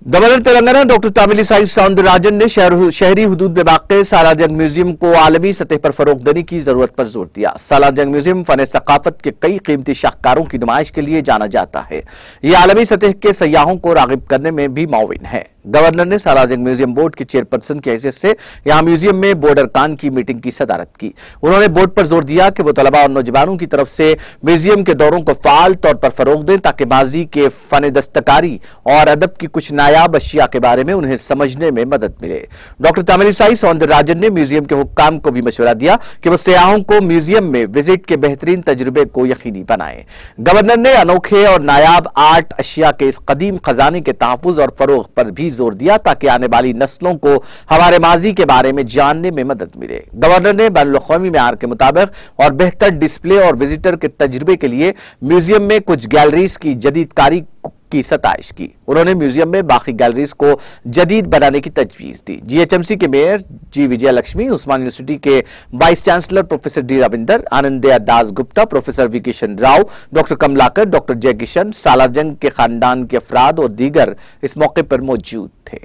Governor Telangana doctor Tamilisai Soundararajan ने शहरी हुदूद में वाक़े सालार जंग म्यूजियम को आलमी सतह पर फरोग देने की जरूरत पर जोर दिया। सालार जंग म्यूजियम फन सकाफत के कई कीमती शाहकारों की नुमाइश के लिए जाना जाता है। ये आलमी सतह के सयाहों को रागिब करने में भी मुअव्विन है। गवर्नर ने सालार जंग म्यूजियम बोर्ड के चेयरपर्सन की हैसियत से यहां म्यूजियम में बोर्ड अरकान की मीटिंग की सदारत की। उन्होंने बोर्ड पर जोर दिया कि वो तलबा और नौजवानों की तरफ से म्यूजियम के दौरों को फाल तौर पर फरोग दें ताकि माजी के फन दस्तकारी और अदब की कुछ नायाब अशिया के बारे में उन्हें समझने में मदद मिले। डॉक्टर तमिलिसाई सौंदरराजन ने म्यूजियम के हुक्काम को भी मशवरा दिया कि वो सयाहों को म्यूजियम में विजिट के बेहतरीन तजुर्बे को यकीनी बनाए। गवर्नर ने अनोखे और नायाब आर्ट अशिया के इस कदीम खजाने के तहफ़्फ़ुज़ और फरोग पर भी जोर दिया ताकि आने वाली नस्लों को हमारे माजी के बारे में जानने में मदद मिले। गवर्नर ने बैनुल-अक़वामी मेयार के मुताबिक और बेहतर डिस्प्ले और विजिटर के तजुर्बे के लिए म्यूजियम में कुछ गैलरीज की जदीदकारी की सताइश की। उन्होंने म्यूजियम में बाकी गैलरीज को जदीद बनाने की तजवीज दी। जीएचएमसी के mayor G Vijayalakshmi, Osman university के vice chancellor professor D Ravinder, आनंदया Das Gupta, professor V Kishan Rao, doctor Kamalakar, doctor Jai Kishan, सालार जंग के खानदान के अफराद और दीगर इस मौके पर मौजूद थे।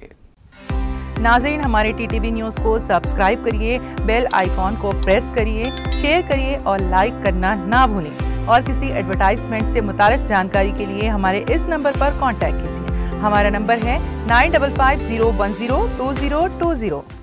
नाज़रीन, हमारे टीटीवी न्यूज़ को सब्सक्राइब करिए, बेल आइकॉन को प्रेस करिए, शेयर करिए और लाइक करना ना भूलें। और किसी एडवर्टाइजमेंट से मुताल्लिक़ जानकारी के लिए हमारे इस नंबर पर कांटेक्ट कीजिए। हमारा नंबर है 9550102020।